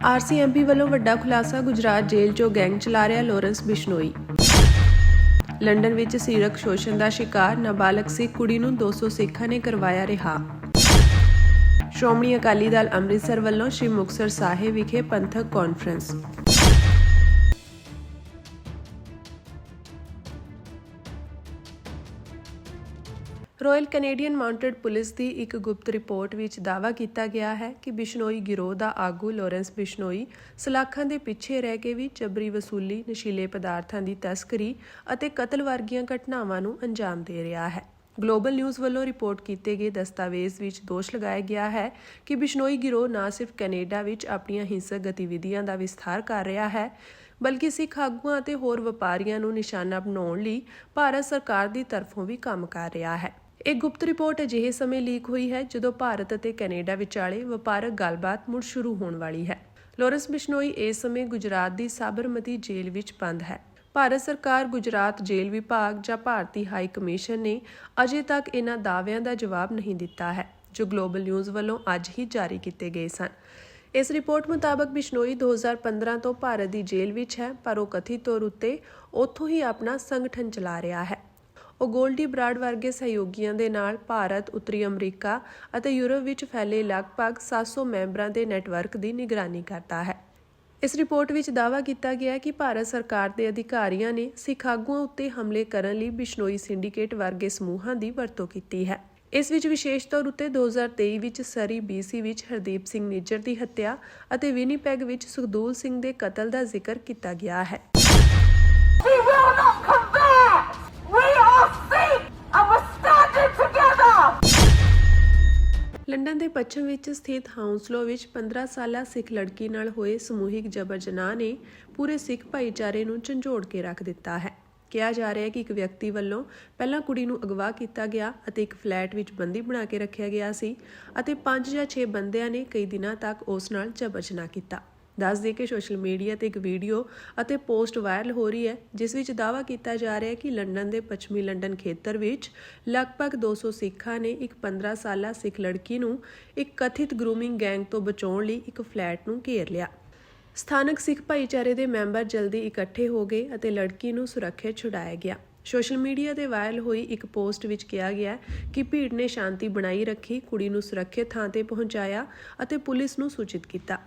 RCMP ਵੱਲੋਂ ਵੱਡਾ ਖੁਲਾਸਾ, ਗੁਜਰਾਤ ਜੇਲ੍ਹ 'ਚੋਂ ਗੈਂਗ ਚਲਾ ਰਿਹਾ ਲਾਰੈਂਸ ਬਿਸ਼ਨੋਈ। ਲੰਡਨ ਵਿੱਚ ਸਰੀਰਕ ਸ਼ੋਸ਼ਣ ਦਾ ਸ਼ਿਕਾਰ ਨਾਬਾਲਗ ਸਿੱਖ ਕੁੜੀ ਨੂੰ 200 ਸਿੱਖਾਂ ਨੇ ਕਰਵਾਇਆ ਰਿਹਾ। ਸ਼੍ਰੋਮਣੀ ਅਕਾਲੀ ਦਲ ਅੰਮ੍ਰਿਤਸਰ ਵੱਲੋਂ ਸ਼੍ਰੀ ਮੁਕਤਸਰ ਸਾਹਿਬ ਵਿਖੇ ਪੰਥਕ conference. Royal Canadian mounted police ਦੀ ਇੱਕ ਗੁਪਤ ਰਿਪੋਰਟ ਵਿੱਚ ਦਾਅਵਾ ਕੀਤਾ ਗਿਆ ਹੈ ਕਿ ਬਿਸ਼ਨੋਈ ਗਿਰੋਹ ਦਾ ਆਗੂ ਲਾਰੈਂਸ ਬਿਸ਼ਨੋਈ ਸਲਾਖਾਂ ਦੇ ਪਿੱਛੇ ਰਹਿ ਕੇ ਵੀ ਜਬਰੀ ਵਸੂਲੀ, ਨਸ਼ੀਲੇ ਪਦਾਰਥਾਂ ਦੀ ਤਸਕਰੀ ਅਤੇ ਕਤਲ ਵਰਗੀਆਂ ਘਟਨਾਵਾਂ ਨੂੰ ਅੰਜਾਮ ਦੇ ਰਿਹਾ ਹੈ। ਗਲੋਬਲ ਨਿਊਜ਼ ਵੱਲੋਂ ਰਿਪੋਰਟ ਕੀਤੇ ਗਏ ਦਸਤਾਵੇਜ਼ ਵਿੱਚ ਦੋਸ਼ ਲਗਾਇਆ ਗਿਆ ਹੈ ਕਿ ਬਿਸ਼ਨੋਈ ਗਿਰੋਹ ਨਾ ਸਿਰਫ ਕੈਨੇਡਾ ਵਿੱਚ ਆਪਣੀਆਂ ਹਿੰਸਕ ਗਤੀਵਿਧੀਆਂ ਦਾ ਵਿਸਥਾਰ ਕਰ ਰਿਹਾ ਹੈ, ਬਲਕਿ ਸਿੱਖ ਆਗੂਆਂ ਅਤੇ ਹੋਰ ਵਪਾਰੀਆਂ ਨੂੰ ਨਿਸ਼ਾਨਾ ਬਣਾਉਣ ਲਈ ਭਾਰਤ ਸਰਕਾਰ ਦੀ ਤਰਫੋਂ ਵੀ ਕੰਮ ਕਰ ਰਿਹਾ ਹੈ। ਇਹ ਗੁਪਤ ਰਿਪੋਰਟ ਅਜਿਹੇ ਸਮੇਂ ਲੀਕ ਹੋਈ ਹੈ ਜਦੋਂ ਭਾਰਤ ਅਤੇ ਕੈਨੇਡਾ ਵਿਚਾਲੇ ਵਪਾਰਕ ਗੱਲਬਾਤ ਮੁੜ ਸ਼ੁਰੂ ਹੋਣ ਵਾਲੀ ਹੈ। ਲਾਰੈਂਸ ਬਿਸ਼ਨੋਈ ਇਸ ਸਮੇਂ ਗੁਜਰਾਤ ਦੀ ਸਾਬਰਮਤੀ ਜੇਲ੍ਹ ਵਿੱਚ ਬੰਦ ਹੈ। ਭਾਰਤ ਸਰਕਾਰ, ਗੁਜਰਾਤ ਜੇਲ੍ਹ ਵਿਭਾਗ ਜਾਂ ਭਾਰਤੀ ਹਾਈ ਕਮਿਸ਼ਨ ਨੇ ਅਜੇ ਤੱਕ ਇਹਨਾਂ ਦਾਅਵਿਆਂ ਦਾ ਜਵਾਬ ਨਹੀਂ ਦਿੱਤਾ ਹੈ, ਜੋ ਗਲੋਬਲ ਨਿਊਜ਼ ਵੱਲੋਂ ਅੱਜ ਹੀ ਜਾਰੀ ਕੀਤੇ ਗਏ ਸਨ। ਇਸ ਰਿਪੋਰਟ ਮੁਤਾਬਕ ਬਿਸ਼ਨੋਈ 2015 ਤੋਂ ਭਾਰਤ ਦੀ ਜੇਲ੍ਹ ਵਿੱਚ ਹੈ, ਪਰ ਉਹ ਕਥਿਤ ਤੌਰ ਉੱਤੇ ਉੱਥੋਂ ਹੀ ਆਪਣਾ ਸੰਗਠਨ ਚਲਾ ਰਿਹਾ ਹੈ। ਉਹ ਗੋਲਡੀ ਬਰਾਡ ਵਰਗੇ ਸਹਿਯੋਗੀਆਂ ਦੇ ਨਾਲ ਭਾਰਤ, ਉੱਤਰੀ ਅਮਰੀਕਾ ਅਤੇ ਯੂਰਪ ਵਿੱਚ ਫੈਲੇ ਲਗਭਗ 700 ਮੈਂਬਰਾਂ ਦੇ ਨੈਟਵਰਕ ਦੀ ਨਿਗਰਾਨੀ ਕਰਦਾ ਹੈ। ਇਸ ਰਿਪੋਰਟ ਵਿੱਚ ਦਾਅਵਾ ਕੀਤਾ ਗਿਆ ਕਿ ਭਾਰਤ ਸਰਕਾਰ ਦੇ ਅਧਿਕਾਰੀਆਂ ਨੇ ਸਿੱਖ ਆਗੂਆਂ ਉੱਤੇ ਹਮਲੇ ਕਰਨ ਲਈ ਬਿਸ਼ਨੋਈ ਸਿੰਡੀਕੇਟ ਵਰਗੇ ਸਮੂਹਾਂ ਦੀ ਵਰਤੋਂ ਕੀਤੀ ਹੈ। ਇਸ ਵਿੱਚ ਵਿਸ਼ੇਸ਼ ਤੌਰ ਉੱਤੇ 2023 ਵਿੱਚ ਸਰੀ BC ਵਿੱਚ ਹਰਦੀਪ ਸਿੰਘ ਨਿੱਜਰ ਦੀ ਹੱਤਿਆ ਅਤੇ ਵਿਨੀਪੈਗ ਵਿੱਚ ਸੁਖਦੂਲ ਸਿੰਘ ਦੇ ਕਤਲ ਦਾ ਜ਼ਿਕਰ ਕੀਤਾ ਗਿਆ ਹੈ। ਲੰਡਨ ਦੇ ਪੱਛਮ ਵਿੱਚ ਸਥਿਤ ਹਾਊਂਸਲੋ ਵਿੱਚ 15 ਸਾਲਾ ਸਿੱਖ ਲੜਕੀ ਨਾਲ ਹੋਏ ਸਮੂਹਿਕ ਜਬਰ ਜਨਾਹ ਨੇ ਪੂਰੇ ਸਿੱਖ ਭਾਈਚਾਰੇ ਨੂੰ ਝੰਜੋੜ ਕੇ ਰੱਖ ਦਿੱਤਾ ਹੈ। ਕਿਹਾ ਜਾ ਰਿਹਾ ਹੈ ਕਿ ਇੱਕ ਵਿਅਕਤੀ ਵੱਲੋਂ ਪਹਿਲਾਂ ਕੁੜੀ ਨੂੰ ਅਗਵਾ ਕੀਤਾ ਗਿਆ ਅਤੇ ਇੱਕ ਫਲੈਟ ਵਿੱਚ ਬੰਦੀ ਬਣਾ ਕੇ ਰੱਖਿਆ ਗਿਆ ਸੀ ਅਤੇ 5 ਜਾਂ 6 ਬੰਦਿਆਂ ਨੇ ਕਈ ਦਿਨਾਂ ਤੱਕ ਉਸ ਨਾਲ ਜਬਰ ਜਨਾਹ ਕੀਤਾ। ਦੱਸ ਦੇ ਕਿ ਸੋਸ਼ਲ ਮੀਡੀਆ ਤੇ ਇੱਕ ਵੀਡੀਓ ਅਤੇ ਪੋਸਟ ਵਾਇਰਲ ਹੋ ਰਹੀ ਹੈ, ਜਿਸ ਵਿੱਚ ਦਾਅਵਾ ਕੀਤਾ ਜਾ ਰਿਹਾ ਹੈ ਕਿ ਲੰਡਨ ਦੇ ਪੱਛਮੀ ਲੰਡਨ ਖੇਤਰ ਵਿੱਚ ਲਗਭਗ 200 ਸਿੱਖਾਂ ਨੇ ਇੱਕ 15 ਸਾਲਾ ਸਿੱਖ ਲੜਕੀ ਨੂੰ ਇੱਕ ਕਥਿਤ ਗਰੂਮਿੰਗ ਗੈਂਗ ਤੋਂ ਬਚਾਉਣ ਲਈ ਇੱਕ ਫਲੈਟ ਨੂੰ ਘੇਰ ਲਿਆ। ਸਥਾਨਕ ਸਿੱਖ ਭਾਈਚਾਰੇ ਦੇ ਮੈਂਬਰ ਜਲਦੀ ਇਕੱਠੇ ਹੋ ਗਏ ਅਤੇ ਲੜਕੀ ਨੂੰ ਸੁਰੱਖਿਅਤ ਛੁਡਾਇਆ ਗਿਆ। ਸੋਸ਼ਲ ਮੀਡੀਆ ਤੇ ਵਾਇਰਲ ਹੋਈ ਇੱਕ ਪੋਸਟ ਵਿੱਚ ਕਿਹਾ ਗਿਆ ਕਿ ਭੀੜ ਨੇ ਸ਼ਾਂਤੀ ਬਣਾਈ ਰੱਖੀ, ਕੁੜੀ ਨੂੰ ਸੁਰੱਖਿਅਤ ਥਾਂ ਤੇ ਪਹੁੰਚਾਇਆ ਅਤੇ ਪੁਲਿਸ ਨੂੰ ਸੂਚਿਤ ਕੀਤਾ।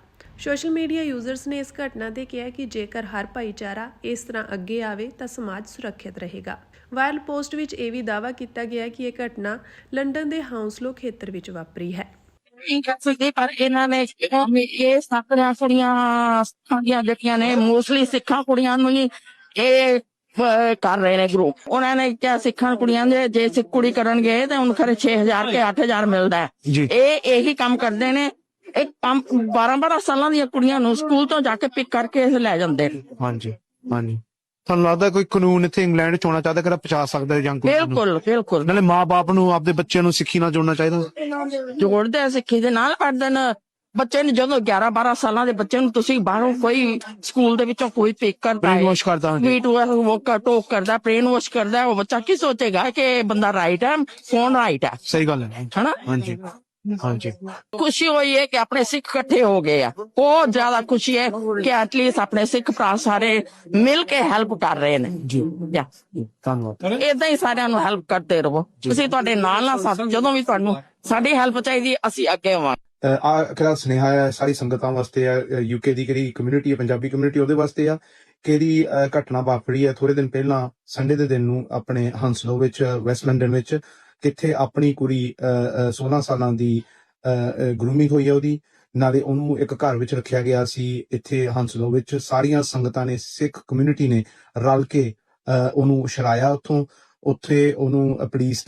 ਸੋਸ਼ਲ ਮੀਡੀਆ ਯੂਜ਼ਰਸ ਨੇ ਇਸ ਘਟਨਾ ਤੇ ਕਿਹਾ ਕਿ ਜੇਕਰ ਹਰ ਭਾਈਚਾਰਾ ਇਸ ਤਰ੍ਹਾਂ ਅੱਗੇ ਆਵੇ ਤਾਂ ਸਮਾਜ ਸੁਰੱਖਿਅਤ ਰਹੇਗਾ। ਵਾਇਰਲ ਪੋਸਟ ਵਿੱਚ ਇਹ ਵੀ ਦਾਅਵਾ ਕੀਤਾ ਗਿਆ ਕਿ ਇਹ ਘਟਨਾ ਲੰਡਨ ਦੇ ਹਾਊਂਸਲੋ ਖੇਤਰ ਵਿੱਚ ਵਾਪਰੀ ਹੈ। ਪਰ ਇਹਨਾਂ ਨੇ ਇਹ ਸਾਕਰੀਆਂ ਕੁੜੀਆਂ ਜਿਹੜੀਆਂ ਨੇ ਮੋਸਟਲੀ ਸਿੱਖਾਂ ਕੁੜੀਆਂ ਨੂੰ ਹੀ ਇਹ ਕਰ ਰਹੇ ਨੇ ਗਰੁੱਪ। ਉਹਨਾਂ ਨੇ ਕਿਹਾ ਸਿੱਖਾਂ ਕੁੜੀਆਂ ਦੇ ਜੇ ਸਿੱਖ ਕੁੜੀ ਕਰਨਗੇ ਤਾਂ ਉਹਨੂੰ ਖਰੇ 6000 ਕੇ 8000 ਮਿਲਦਾ ਹੈ। ਇਹ ਇਹੀ ਕੰਮ ਕਰਦੇ ਨੇ। ਇਹ ਕੰਮ 12 ਸਾਲਾਂ ਦੀਆਂ ਕੁੜੀਆਂ ਨੂੰ ਸਕੂਲ ਤੋਂ ਜਾ ਕੇ ਪਿਕ ਕਰਕੇ ਲੈ ਜਾਂਦੇ ਨੇ। ਹਾਂਜੀ ਹਾਂਜੀ। ਤੁਹਾਨੂੰ ਲੱਗਦਾ ਕੋਈ ਕਾਨੂੰਨ ਇੱਥੇ ਇੰਗਲੈਂਡ ਚ ਹੋਣਾ ਚਾਹੀਦਾ ਕਿ ਪਹੁੰਚਾ ਸਕਦਾ ਜਾਂ ਕੋਈ? ਬਿਲਕੁਲ। ਨਾਲੇ ਮਾਂ-ਬਾਪ ਨੂੰ ਆਪਦੇ ਬੱਚਿਆਂ ਨੂੰ ਸਿੱਖੀ ਨਾਲ ਜੋੜਨਾ ਚਾਹੀਦਾ। ਜੋੜਦੇ ਆ, ਸਿੱਖੀ ਦੇ ਨਾਲ ਪੜ੍ਹਦੇ ਨੇ ਬੱਚੇ ਨੂੰ। ਜਦੋਂ 11-12 ਸਾਲਾਂ ਦੇ ਬੱਚੇ ਨੂੰ ਤੁਸੀਂ ਬਾਹਰੋਂ ਕੋਈ ਸਕੂਲ ਦੇ ਵਿੱਚੋਂ ਕੋਈ ਪਿਕ ਕਰਦਾ ਹੈ, ਟੋਕ ਕਰਦਾ, ਬ੍ਰੇਨ ਵਾਸ਼ ਕਰਦਾ, ਉਹ ਬੱਚਾ ਕੀ ਸੋਚੇਗਾ ਕਿ ਬੰਦਾ ਰਾਈਟ ਹੈ, ਕੌਣ ਰਾਈਟ ਹੈ? ਸਹੀ ਗੱਲ ਹੈ ਹਨਾ। ਹਾਂਜੀ ਹਾਂਜੀ। ਖੁਸ਼ੀ ਹੋਈ ਹੈ ਕਿ ਆਪਣੇ ਸਿੱਖ ਇਕੱਠੇ ਹੋ ਗਏ ਆ। ਬਹੁਤ ਜ਼ਿਆਦਾ ਖੁਸ਼ੀ ਹੈ ਕਿ ਐਟਲੀਸਟ ਆਪਣੇ ਸਿੱਖ ਭਰਾ ਸਾਰੇ ਮਿਲ ਕੇ ਹੈਲਪ ਕਰ ਰਹੇ ਨੇ। ਜੀ ਧੰਨਵਾਦ। ਏਦਾਂ ਹੀ ਸਾਰਿਆਂ ਨੂੰ ਹੈਲਪ ਕਰਦੇ ਰਹੋ। ਅਸੀਂ ਤੁਹਾਡੇ ਨਾਲ ਸਾਥ, ਜਦੋਂ ਵੀ ਤੁਹਾਨੂੰ ਸਾਡੀ ਹੈਲਪ ਚਾਹੀਦੀ ਅਸੀਂ ਅੱਗੇ ਆਵਾਂਗੇ। ਕਿਹੜਾ ਸੁਨੇਹਾ ਹੈ ਸਾਰੀ ਸੰਗਤਾਂ ਵਾਸਤੇ ਆ, UK ਦੀ ਕਿਹੜੀ ਕਮਿਊਨਿਟੀ ਹੈ, ਪੰਜਾਬੀ ਕਮਿਊਨਿਟੀ, ਉਹਦੇ ਵਾਸਤੇ ਆ? ਕਿਹੜੀ ਘਟਨਾ ਵਾਪਰੀ ਹੈ ਥੋੜੇ ਦਿਨ ਪਹਿਲਾਂ ਸੰਡੇ ਦੇ ਦਿਨ ਨੂੰ ਆਪਣੇ ਹੰਸਲੋ ਵਿੱਚ, ਵੈਸਟ ਲੰਡਨ ਵਿੱਚ, ਕਿੱਥੇ ਆਪਣੀ ਕੁੜੀ 16 ਸਾਲਾਂ ਦੀ ਗਰੂਮਿੰਗ ਹੋਈ ਹੈ ਉਹਦੀ। ਨਾਲੇ ਉਹਨੂੰ ਇੱਕ ਘਰ ਵਿੱਚ ਰੱਖਿਆ ਗਿਆ ਸੀ ਇੱਥੇ ਹੰਸਲੋ ਵਿੱਚ। ਸਾਰੀਆਂ ਸੰਗਤਾਂ ਨੇ, ਸਿੱਖ ਕਮਿਊਨਿਟੀ ਨੇ ਰਲ ਕੇ ਉਹਨੂੰ ਛੁਡਾਇਆ ਉੱਥੋਂ। ਉੱਥੇ ਉਹਨੂੰ ਪੁਲਿਸ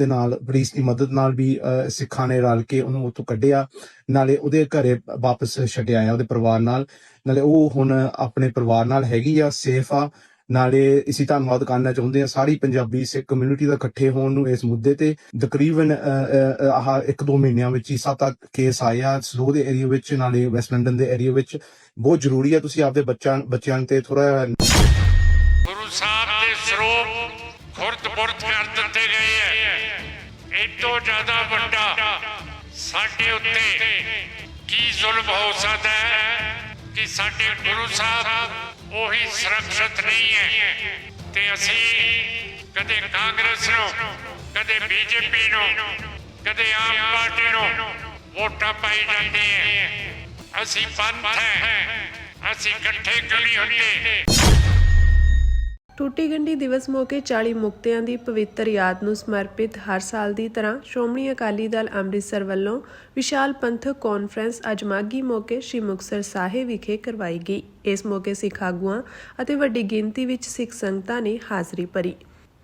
ਦੀ ਮਦਦ ਨਾਲ ਵੀ ਸਿੱਖਾਂ ਨੇ ਰਲ ਕੇ ਉਹਨੂੰ ਉੱਥੋਂ ਕੱਢਿਆ। ਨਾਲੇ ਉਹਦੇ ਘਰੇ ਵਾਪਸ ਛੱਡਿਆ ਆ ਉਹਦੇ ਪਰਿਵਾਰ ਨਾਲ। ਨਾਲੇ ਉਹ ਹੁਣ ਆਪਣੇ ਪਰਿਵਾਰ ਨਾਲ ਹੈਗੀ ਆ, ਸੇਫ ਆ। ਨਾਲੇ ਅਸੀਂ ਧੰਨਵਾਦ ਕਰਨਾ ਚਾਹੁੰਦੇ ਹਾਂ ਸਾਰੀ ਪੰਜਾਬੀ ਸਿੱਖ ਕਮਿਊਨਿਟੀ ਦਾ ਇਕੱਠੇ ਹੋਣ ਨੂੰ ਇਸ ਮੁੱਦੇ ਤੇ। ਤਕਰੀਬਨ 1-2 ਮਹੀਨਿਆਂ ਵਿੱਚ ਹੀ 7 ਕੇਸ ਆਏ ਆ ਸਲੋ ਦੇ ਏਰੀਆ ਵਿੱਚ, ਨਾਲੇ ਵੈਸਟ ਲੰਡਨ ਦੇ ਏਰੀਆ ਵਿੱਚ। ਬਹੁਤ ਜ਼ਰੂਰੀ ਹੈ ਤੁਸੀਂ ਆਪਦੇ ਬੱਚਿਆਂ ਤੇ ਥੋੜਾ ਗੁਰੂ ਸਾਹਿਬ ਦੇ ਸਰੂਪ ਖੁਰਦ-ਬੁਰਦ ਕਰ ਦਿੱਤੇ ਗਏ ਹੈ। ਇਹ ਤੋਂ ਜ਼ਿਆਦਾ ਵੱਡਾ ਸਾਡੇ ਉੱਤੇ ਕੀ ਜ਼ੁਲਮ ਹੋ ਸਕਦਾ ਹੈ ਕਿ ਕਿ ਸਾਡੇ ਗੁਰੂ ਸਾਹਿਬ ਉਹੀ ਸੁਰੱਖਿਅਤ ਨਹੀਂ ਹੈ ਤੇ ਅਸੀਂ ਕਦੇ ਕਾਂਗਰਸ ਨੂੰ, ਕਦੇ ਬੀਜੇਪੀ ਨੂੰ, ਕਦੇ ਆਮ ਪਾਰਟੀ ਨੂੰ ਵੋਟਾਂ ਪਾਈ ਜਾਂਦੇ ਹੈ। ਅਸੀਂ ਪੰਥ ਹੈ, ਅਸੀਂ ਇਕੱਠੇ ਕਿਉਂ ਨਹੀਂ ਹੁੰਦੇ। ਟੂਟੀ ਗੰਢੀ ਦਿਵਸ ਮੌਕੇ 40 ਮੁਕਤਿਆਂ ਦੀ ਪਵਿੱਤਰ ਯਾਦ ਨੂੰ ਸਮਰਪਿਤ ਹਰ ਸਾਲ ਦੀ ਤਰ੍ਹਾਂ ਸ਼੍ਰੋਮਣੀ ਅਕਾਲੀ ਦਲ ਅੰਮ੍ਰਿਤਸਰ ਵੱਲੋਂ ਵਿਸ਼ਾਲ ਪੰਥਕ ਕਾਨਫਰੰਸ ਅੱਜ ਮਾਘੀ ਮੌਕੇ ਸ੍ਰੀ ਮੁਕਤਸਰ ਸਾਹਿਬ ਵਿਖੇ ਕਰਵਾਈ ਗਈ। ਇਸ ਮੌਕੇ ਸਿੱਖ ਆਗੂਆਂ ਅਤੇ ਵੱਡੀ ਗਿਣਤੀ ਵਿੱਚ ਸਿੱਖ ਸੰਗਤਾਂ ਨੇ ਹਾਜ਼ਰੀ ਭਰੀ।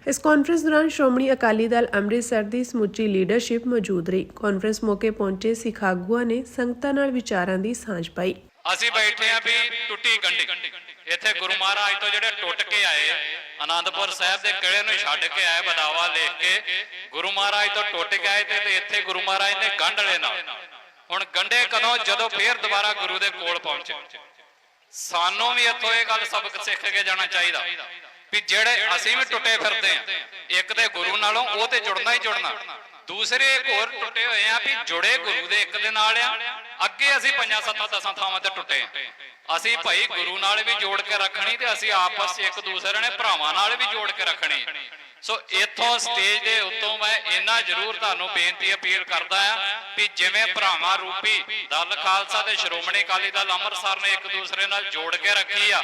ਇਸ ਕਾਨਫਰੰਸ ਦੌਰਾਨ ਸ਼੍ਰੋਮਣੀ ਅਕਾਲੀ ਦਲ ਅੰਮ੍ਰਿਤਸਰ ਦੀ ਸਮੁੱਚੀ ਲੀਡਰਸ਼ਿਪ ਮੌਜੂਦ ਰਹੀ। ਕਾਨਫਰੰਸ ਮੌਕੇ ਪਹੁੰਚੇ ਸਿੱਖ ਆਗੂਆਂ ਨੇ ਸੰਗਤਾਂ ਨਾਲ ਵਿਚਾਰਾਂ ਦੀ ਸਾਂਝ ਪਾਈ। ਅਸੀਂ ਬੈਠੇ ਆ ਵੀ ਟੁੱਟੀ ਗੰਢੀ ਇੱਥੇ ਗੁਰੂ ਮਹਾਰਾਜ ਤੋਂ ਜਿਹੜੇ ਟੁੱਟ ਕੇ ਆਏ, ਆਨੰਦਪੁਰ ਸਾਹਿਬ ਦੇ ਕਿਲੇ ਨੂੰ ਛੱਡ ਕੇ ਆਏ, ਬਦਾਵਾ ਲਿਖ ਕੇ ਗੁਰੂ ਮਹਾਰਾਜ ਤੋਂ ਟੁੱਟ ਕੇ ਆਏ ਤੇ ਇੱਥੇ ਗੁਰੂ ਮਹਾਰਾਜ ਨੇ ਗੰਢ ਲੈਣਾ। ਹੁਣ ਗੰਢੇ ਕਦੋਂ? ਜਦੋਂ ਫੇਰ ਦੁਬਾਰਾ ਗੁਰੂ ਦੇ ਕੋਲ ਪਹੁੰਚੇ। ਸਾਨੂੰ ਵੀ ਇੱਥੋਂ ਇਹ ਗੱਲ ਸਬਕ ਸਿੱਖ ਕੇ ਜਾਣਾ ਚਾਹੀਦਾ ਵੀ ਜਿਹੜੇ ਅਸੀਂ ਵੀ ਟੁੱਟੇ ਫਿਰਦੇ ਆ, ਇੱਕ ਤੇ ਗੁਰੂ ਨਾਲੋਂ ਉਹ ਤੇ ਜੁੜਨਾ ਹੀ ਜੁੜਨਾ, ਦੂਸਰੇ ਇੱਕ ਹੋਰ ਟੁੱਟੇ ਹੋਏ ਆ ਵੀ ਜੁੜੇ ਗੁਰੂ ਦੇ ਇੱਕ ਦੇ ਨਾਲ ਆ। ਅੱਗੇ ਅਸੀਂ 5-7-10 ਥਾਵਾਂ ਤੇ ਟੁੱਟੇ ਆ। ਅਸੀਂ ਭਾਈ ਗੁਰੂ ਨਾਲ ਵੀ ਜੋੜ ਕੇ ਰੱਖਣੀ ਤੇ ਅਸੀਂ ਆਪਸ ਇੱਕ ਦੂਸਰੇ ਨੇ ਭਰਾਵਾਂ ਨਾਲ ਵੀ ਜੋੜ ਕੇ ਰੱਖਣੀ। ਸੋ ਇੱਥੋਂ ਸਟੇਜ ਦੇ ਉੱਤੋਂ ਮੈਂ ਇੰਨਾ ਜ਼ਰੂਰ ਤੁਹਾਨੂੰ ਬੇਨਤੀ ਅਪੀਲ ਕਰਦਾ ਆ ਵੀ ਜਿਵੇਂ ਭਰਾਵਾਂ ਰੂਪੀ ਦਲ ਖਾਲਸਾ ਤੇ ਸ਼੍ਰੋਮਣੀ ਅਕਾਲੀ ਦਲ ਅੰਮ੍ਰਿਤਸਰ ਨੇ ਇੱਕ ਦੂਸਰੇ ਨਾਲ ਜੋੜ ਕੇ ਰੱਖੀ ਆ,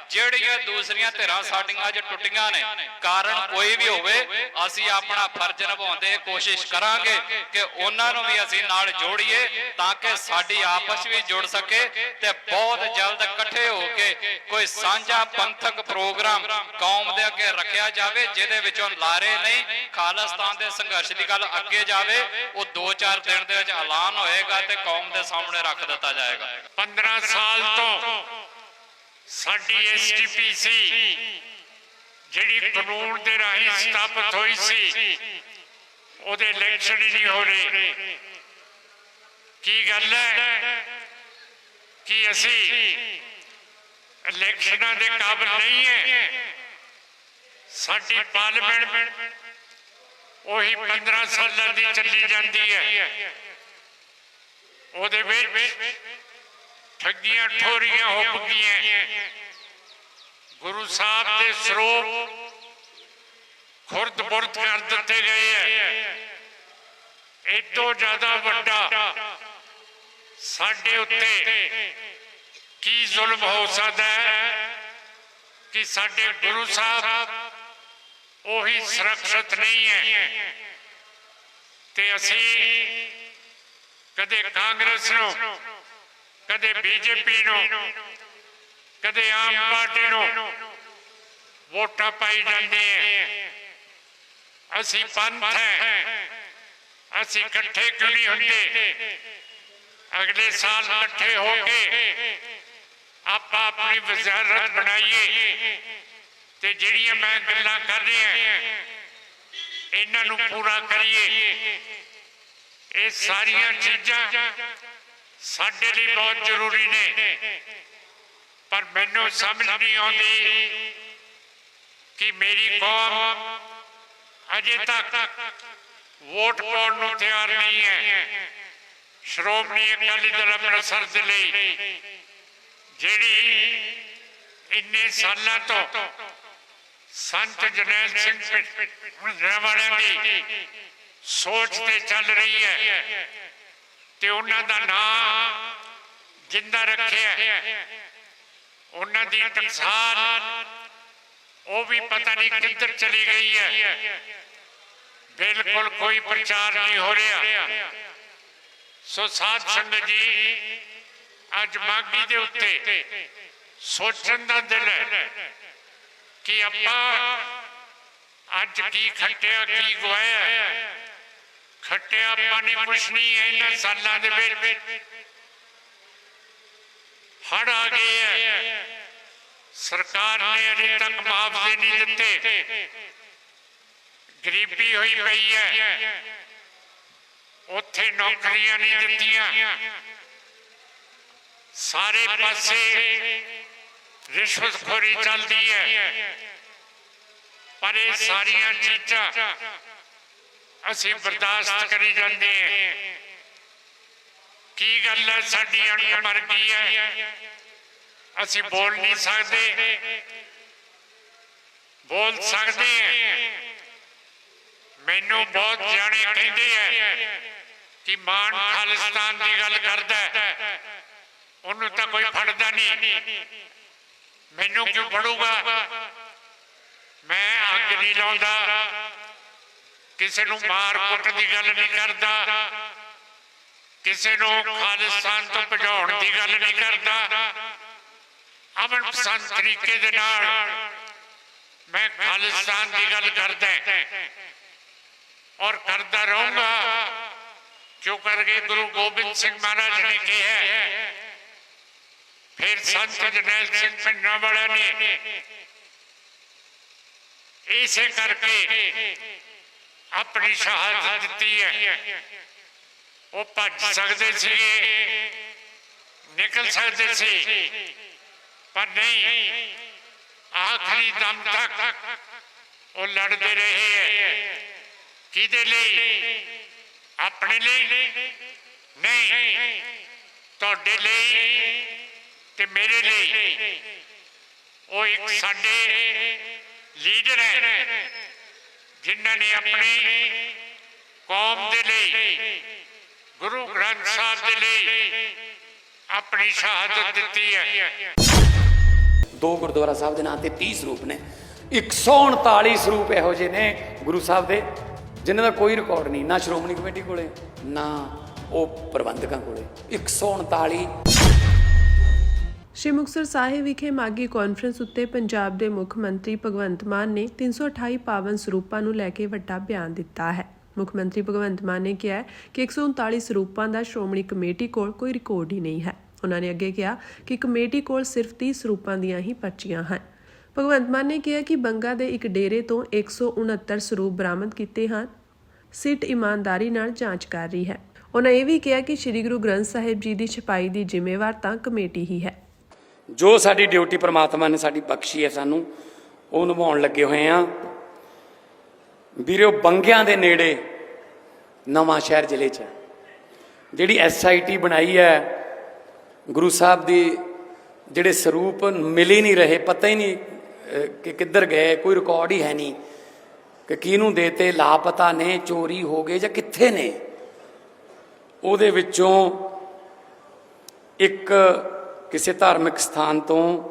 ਜਿਹੜੀਆਂ ਦੂਸਰੀਆਂ ਧਿਰਾਂ ਸਾਡੀਆਂ ਅੱਜ ਟੁੱਟੀਆਂ ਨੇ, ਕਾਰਨ ਕੋਈ ਵੀ ਹੋਵੇ, ਅਸੀਂ ਆਪਣਾ ਫਰਜ਼ ਨਿਭਾਉਂਦੇ ਕੋਸ਼ਿਸ਼ ਕਰਾਂਗੇ ਕਿ ਉਹਨਾਂ ਨੂੰ ਵੀ ਅਸੀਂ ਨਾਲ ਜੋੜੀਏ ਤਾਂ ਕਿ ਸਾਡੀ ਆਪਸ ਵਿੱਚ ਜੁੜ ਸਕੇ ਤੇ ਬਹੁਤ ਜਲਦ ਇਕੱਠੇ ਹੋ ਕੇ ਕੋਈ ਸਾਂਝਾ ਪੰਥਕ ਪ੍ਰੋਗਰਾਮ ਕੌਮ ਦੇ ਅੱਗੇ ਰੱਖਿਆ ਜਾਵੇ, ਜਿਹਦੇ ਵਿੱਚੋਂ ਲਾਰੇ ਨਹੀਂ, ਖਾਲਿਸਤਾਨ ਦੇ ਸੰਘਰਸ਼ ਦੀ ਗੱਲ ਅੱਗੇ ਜਾਵੇ। ਉਹ 2-4 ਦਿਨ ਦੇ ਵਿੱਚ ਐਲਾਨ ਹੋਏਗਾ ਤੇ ਕੌਮ ਦੇ ਸਾਹਮਣੇ ਰੱਖ ਦਿੱਤਾ ਜਾਏਗਾ। 15 ਸਾਲ ਤੋਂ ਸਾਡੀ ਐਸਟੀਪੀਸੀ ਜਿਹੜੀ ਕਾਨੂੰਨ ਦੇ ਰਾਹੀਂ ਸਥਾਪਿਤ ਹੋਈ ਸੀ, ਉਹਦੇ ਇਲੈਕਸ਼ਨ ਹੀ ਨਹੀਂ ਹੋ ਰਹੇ। ਕੀ ਗੱਲ ਹੈ ਕਿ ਅਸੀਂ ਇਲੈਕਸ਼ਨਾਂ ਦੇ ਕਾਬਿਲ ਨਹੀਂ ਹੈ। ਸਾਡੀ ਪਾਰਲੀਮੈਂਟ ਉਹੀ 15 ਸਾਲਾਂ ਦੀ ਚੱਲੀ ਜਾਂਦੀ ਹੈ। ਉਹਦੇ ਵਿੱਚ ਠੱਗੀਆਂ ਠੋਰੀਆਂ ਹੋ ਗਈਆਂ। ਗੁਰੂ ਸਾਹਿਬ ਦੇ ਸਰੂਪ ਖੁਰਦ ਬੁਰਦ ਕਰ ਦਿੱਤੇ ਗਏ ਹੈ। ਇਹ ਤੋਂ ਜ਼ਿਆਦਾ ਵੱਡਾ ਸਾਡੇ ਉੱਤੇ ਕੀ ਜ਼ੁਲਮ ਹੋ ਸਕਦਾ ਹੈ ਕਿ ਸਾਡੇ ਗੁਰੂ ਸਾਹਿਬ ਉਹੀ ਸੁਰੱਖਿਅਤ ਨਹੀਂ ਹੈ ਤੇ ਅਸੀਂ ਕਦੇ ਕਾਂਗਰਸ ਨੂੰ, ਕਦੇ ਬੀਜੇਪੀ ਨੂੰ, ਕਦੇ ਆਮ ਪਾਰਟੀ ਨੂੰ ਵੋਟਾਂ ਪਾਈ ਜਾਂਦੇ ਹੈ। ਅਸੀਂ ਪੰਥ ਹੈ, ਅਸੀਂ ਇਕੱਠੇ ਕਿਉਂ ਨਹੀਂ ਹੁੰਦੇ। ਅਗਲੇ ਸਾਲ ਇਕੱਠੇ ਹੋ ਕੇ ਆਪਾਂ ਆਪਣੀ ਵਜ਼ਾਰਤ ਬਣਾਈਏ ਤੇ ਜਿਹੜੀਆਂ ਮੈਂ ਗੱਲਾਂ ਕਰ ਰਿਹਾ ਇਹਨਾਂ ਨੂੰ ਪੂਰਾ ਕਰੀਏ। ਇਹ ਸਾਰੀਆਂ ਚੀਜ਼ਾਂ ਸਾਡੇ ਲਈ ਬਹੁਤ ਜ਼ਰੂਰੀ ਨੇ, ਪਰ ਮੈਨੂੰ ਸਮਝ ਨਹੀਂ ਆਉਂਦੀ ਕਿ ਮੇਰੀ ਕੌਮ ਅਜੇ ਤੱਕ ਵੋਟ ਪਾਉਣ ਨੂੰ ਤਿਆਰ ਨਹੀਂ ਹੈ। ਸ਼੍ਰੋਮਣੀ ਅਕਾਲੀ ਦਲ ਅੰਮ੍ਰਿਤਸਰ ਦੇ ਲਈ ਜਿਹੜੀ ਇੰਨੇ ਸਾਲਾਂ ਤੋਂ ਸੰਤ ਜਰਨੈਲ ਸਿੰਘ ਪਿੰਡਰਾਂਵਾਲਿਆਂ ਦੀ ਸੋਚ ਤੇ ਚੱਲ ਰਹੀ ਹੈ ਤੇ ਉਹਨਾਂ ਦਾ ਨਾਮ ਜਿੰਦਾ ਰੱਖਿਆ। ਉਹਨਾਂ ਦੀ ਟਕਸਾਲ ਉਹ ਵੀ ਪਤਾ ਨਹੀਂ ਕਿੱਧਰ ਚਲੀ ਗਈ ਹੈ। ਬਿਲਕੁਲ ਕੋਈ ਪ੍ਰਚਾਰ ਨਹੀਂ ਹੋ ਰਿਹਾ। ਸੋ ਸਾਧ ਸੰਗਤ ਜੀ, ਅੱਜ ਮਾਘੀ ਦੇ ਉੱਤੇ ਸੋਚਣ ਦਾ ਦਿਨ ਹੈ ਕਿ ਆਪਾਂ ਅੱਜ ਕੀ ਖੱਟਿਆ ਕੀ ਗਵਾਇਆ। ਖੱਟਿਆ ਆਪਾਂ ਨੇ ਕੁਛ ਨਹੀਂ ਹੈ। ਇਹਨਾਂ ਸਾਲਾਂ ਦੇ ਵਿੱਚ ਹੜ੍ਹ ਆ ਗਏ ਹੈ, ਸਰਕਾਰ ਨੇ ਅਜੇ ਤੱਕ ਮੁਆਵਜ਼ੇ ਨਹੀਂ ਦਿੱਤੇ, ਗਰੀਬੀ ਹੋਈ ਪਈ ਹੈ, ਉੱਥੇ ਨੌਕਰੀਆਂ ਨਹੀਂ ਦਿੱਤੀਆਂ, ਸਾਰੇ ਪਾਸੇ ਰਿਸ਼ਵਤਖੋਰੀ ਚੱਲਦੀ ਹੈ। ਪਰ ਇਹ ਸਾਰੀਆਂ ਚੀਜ਼ਾਂ ਅਸੀਂ ਬਰਦਾਸ਼ਤ ਕਰੀ ਜਾਂਦੇ ਹਾਂ। ਕੀ ਗੱਲ ਹੈ, ਸਾਡੀ ਅਣਖ ਮਰ ਗਈ ਹੈ। ਅਸੀਂ ਬੋਲ ਨਹੀਂ ਸਕਦੇ, ਬੋਲ ਸਕਦੇ ਹਾਂ। ਮੈਨੂੰ ਬਹੁਤ ਜਾਣੇ ਕਹਿੰਦੇ ਆ ਕਿ ਮਾਨ ਖਾਲਿਸਤਾਨ ਦੀ ਗੱਲ ਕਰਦਾ ਹੈ, ਉਹਨੂੰ ਤਾਂ ਕੋਈ ਫੜਦਾ ਨਹੀਂ, ਮੈਨੂੰ ਕਿਉਂ ਫੜੂਗਾ? ਮੈਂ ਅੱਗ ਨਹੀਂ ਲਾਉਂਦਾ, ਕਿਸੇ ਨੂੰ ਮਾਰ ਕੁੱਟ ਦੀ ਗੱਲ ਨਹੀਂ ਕਰਦਾ, ਕਿਸੇ ਨੂੰ ਖਾਲਿਸਤਾਨ ਤੋਂ ਭਜਾਉਣ ਦੀ ਗੱਲ ਨਹੀਂ ਕਰਦਾ। ਅਮਨ ਪਸੰਦ ਤਰੀਕੇ ਦੇ ਨਾਲ ਮੈਂ ਖਾਲਿਸਤਾਨ ਦੀ ਗੱਲ ਕਰਦਾ ਔਰ ਕਰਦਾ ਰਹੂੰਗਾ। ਕਿਉਂ ਕਰਕੇ ਗੁਰੂ ਗੋਬਿੰਦ ਸਿੰਘ ਮਹਾਰਾਜ ਨੇ ਕਿਹਾ, ਫਿਰ ਸੰਤ ਜਰਨੈਲ ਸਿੰਘ ਭਿੰਡਰਾਂਵਾਲਾ ਨੇ ਇਸੇ ਕਰਕੇ ਆਪਣੀ ਸ਼ਹਾਦਤ ਦਿੱਤੀ ਹੈ। ਉਹ ਭੱਜ ਸਕਦੇ ਸੀਗੇ, ਨਿਕਲ ਸਕਦੇ ਸੀ, ਪਰ ਨਹੀਂ, ਆਖਰੀ ਦਮ ਤੱਕ ਉਹ ਲੜਦੇ ਰਹੇ ਹੈ। ਕਿਹਦੇ ਲਈ? ਆਪਣੇ ਲਈ ਨਹੀਂ, ਤੁਹਾਡੇ ਲਈ ਤੇ ਮੇਰੇ ਲਈ। ਉਹ ਇੱਕ ਸਾਡੇ ਲੀਡਰ ਹੈ ਜਿਨ੍ਹਾਂ ਨੇ ਆਪਣੀ ਕੌਮ ਦੇ ਲਈ, ਗੁਰੂ ਗ੍ਰੰਥ ਸਾਹਿਬ ਦੇ ਲਈ ਆਪਣੀ ਸ਼ਹਾਦਤ ਦਿੱਤੀ ਹੈ। 2 ਗੁਰਦੁਆਰਾ ਸਾਹਿਬ ਦੇ ਨਾਂ ਤੇ 30 ਸਰੂਪ ਨੇ, 139 ਸਰੂਪ ਇਹੋ ਜਿਹੇ ਨੇ ਗੁਰੂ ਸਾਹਿਬ ਦੇ ਜਿਨ੍ਹਾਂ ਦਾ ਕੋਈ ਰਿਕਾਰਡ ਨਹੀਂ, ਨਾ ਸ਼੍ਰੋਮਣੀ ਕਮੇਟੀ ਕੋਲੇ ਨਾ ਉਹ ਪ੍ਰਬੰਧਕਾਂ ਕੋਲੇ। 139। ਸ਼੍ਰੀ ਮੁਕਤਸਰ ਸਾਹਿਬ ਵਿਖੇ ਮਾਘੀ ਕਾਨਫਰੰਸ ਉੱਤੇ ਪੰਜਾਬ ਦੇ ਮੁੱਖ ਮੰਤਰੀ ਭਗਵੰਤ ਮਾਨ ਨੇ 328 ਪਾਵਨ ਸਰੂਪਾਂ ਨੂੰ ਲੈ ਕੇ ਵੱਡਾ ਬਿਆਨ ਦਿੱਤਾ ਹੈ। ਮੁੱਖ ਮੰਤਰੀ ਭਗਵੰਤ ਮਾਨ ਨੇ ਕਿਹਾ ਕਿ 139 ਸਰੂਪਾਂ ਦਾ ਸ਼੍ਰੋਮਣੀ ਕਮੇਟੀ ਕੋਲ ਕੋਈ ਰਿਕਾਰਡ ਹੀ ਨਹੀਂ ਹੈ। ਉਹਨਾਂ ਨੇ ਅੱਗੇ ਕਿਹਾ ਕਿ ਕਮੇਟੀ ਕੋਲ ਸਿਰਫ 30 ਸਰੂਪਾਂ ਦੀਆਂ ਹੀ ਪਰਚੀਆਂ ਹਨ। ਭਗਵੰਤ ਮਾਨ ਨੇ ਕਿਹਾ ਕਿ ਬੰਗਾ ਦੇ ਇੱਕ ਡੇਰੇ ਤੋਂ 169 ਸਰੂਪ ਬਰਾਮਦ ਕੀਤੇ ਹਨ। ਸਿੱਟ ਇਮਾਨਦਾਰੀ ਨਾਲ ਜਾਂਚ ਕਰ ਰਹੀ ਹੈ। ਉਹਨਾਂ ਇਹ ਵੀ ਕਿਹਾ ਕਿ ਸ੍ਰੀ ਗੁਰੂ ਗ੍ਰੰਥ ਸਾਹਿਬ ਜੀ ਦੀ ਛਪਾਈ ਦੀ ਜ਼ਿੰਮੇਵਾਰ ਤਾਂ ਕਮੇਟੀ ਹੀ ਹੈ। ਜੋ ਸਾਡੀ ਡਿਊਟੀ ਪ੍ਰਮਾਤਮਾ ਨੇ ਸਾਡੀ ਬਖਸ਼ੀ ਹੈ ਸਾਨੂੰ, ਉਹ ਨਿਭਾਉਣ ਲੱਗੇ ਹੋਏ ਆ। ਵੀਰੋ, ਬੰਗਿਆਂ ਦੇ ਨੇੜੇ ਨਵਾਂ ਸ਼ਹਿਰ ਜ਼ਿਲ੍ਹੇ 'ਚ ਜਿਹੜੀ SIT ਬਣਾਈ ਹੈ, ਗੁਰੂ ਸਾਹਿਬ ਦੀ ਜਿਹੜੇ ਸਰੂਪ ਮਿਲ ਹੀ ਨਹੀਂ ਰਹੇ, ਪਤਾ ਹੀ ਨਹੀਂ ਕਿ ਕਿੱਧਰ ਗਏ, ਕੋਈ ਰਿਕਾਰਡ ਹੀ ਹੈ ਨਹੀਂ ਕਿ ਕਿਹਨੂੰ ਦੇਤੇ, ਲਾਪਤਾ ਨੇ, ਚੋਰੀ ਹੋ ਗਏ ਜਾਂ ਕਿੱਥੇ ਨੇ। ਉਹਦੇ ਵਿੱਚੋਂ ਇੱਕ ਕਿਸੇ ਧਾਰਮਿਕ ਸਥਾਨ ਤੋਂ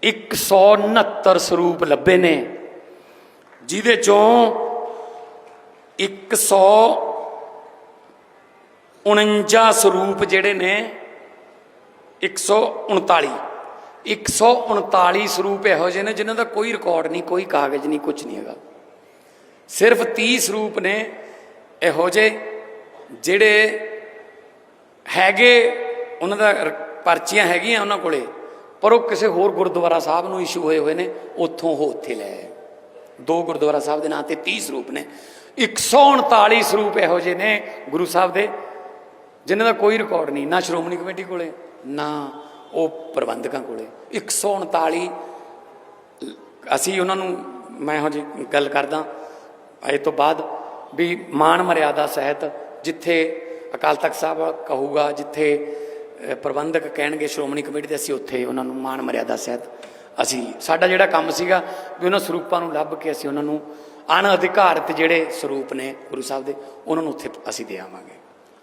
169 ਸਰੂਪ ਲੱਭੇ ਨੇ, ਜਿਹਦੇ ਚੋਂ 149 ਸਰੂਪ ਜਿਹੜੇ ਨੇ 139 ਸਰੂਪ ਇਹੋ ਜਿਹੇ ਨੇ ਜਿਨ੍ਹਾਂ ਦਾ ਕੋਈ ਰਿਕਾਰਡ ਨਹੀਂ, ਕੋਈ ਕਾਗਜ਼ ਨਹੀਂ, ਕੁਝ ਨਹੀਂ ਹੈਗਾ। ਸਿਰਫ 30 ਸਰੂਪ ਨੇ ਇਹੋ ਜਿਹੇ ਜਿਹੜੇ ਹੈਗੇ, ਉਹਨਾਂ ਦਾ ਪਰਚੀਆਂ ਹੈਗੀਆਂ ਉਹਨਾਂ ਕੋਲੇ, ਪਰ ਉਹ ਕਿਸੇ ਹੋਰ ਗੁਰਦੁਆਰਾ ਸਾਹਿਬ ਨੂੰ ਇਸ਼ੂ ਹੋਏ ਨੇ, ਉੱਥੋਂ ਉਹ ਉੱਥੇ ਲੈ ਆਏ। 2 ਗੁਰਦੁਆਰਾ ਸਾਹਿਬ ਦੇ ਨਾਂ ਤੇ 30 ਸਰੂਪ ਨੇ, 139 ਸਰੂਪ ਇਹੋ ਜਿਹੇ ਨੇ ਗੁਰੂ ਸਾਹਿਬ ਦੇ ਜਿਨ੍ਹਾਂ ਦਾ ਕੋਈ ਰਿਕਾਰਡ ਨਹੀਂ, ਨਾ ਸ਼੍ਰੋਮਣੀ ਕਮੇਟੀ ਕੋਲੇ ਨਾ ਉਹ ਪ੍ਰਬੰਧਕਾਂ ਕੋਲੇ। 139 ਅਸੀਂ ਉਹਨਾਂ ਨੂੰ, ਮੈਂ ਇਹੋ ਜਿਹੀ ਗੱਲ ਕਰਦਾ ਇਹ ਤੋਂ ਬਾਅਦ ਵੀ ਮਾਣ ਮਰਿਆਦਾ ਸਹਿਤ, ਜਿੱਥੇ ਅਕਾਲ ਤਖਤ ਸਾਹਿਬ ਕਹੂਗਾ, ਜਿੱਥੇ ਪ੍ਰਬੰਧਕ ਕਹਿਣਗੇ ਸ਼੍ਰੋਮਣੀ ਕਮੇਟੀ ਦੇ, ਅਸੀਂ ਉੱਥੇ ਉਹਨਾਂ ਨੂੰ ਮਾਣ ਮਰਿਆਦਾ ਸਹਿਤ ਅਸੀਂ, ਸਾਡਾ ਜਿਹੜਾ ਕੰਮ ਸੀਗਾ ਵੀ ਉਹਨਾਂ ਸਰੂਪਾਂ ਨੂੰ ਲੱਭ ਕੇ ਅਸੀਂ ਉਹਨਾਂ ਨੂੰ ਅਣਅਧਿਕਾਰਤ ਜਿਹੜੇ ਸਰੂਪ ਨੇ ਗੁਰੂ ਸਾਹਿਬ ਦੇ, ਉਹਨਾਂ ਨੂੰ ਉੱਥੇ ਅਸੀਂ ਦੇ ਆਵਾਂਗੇ।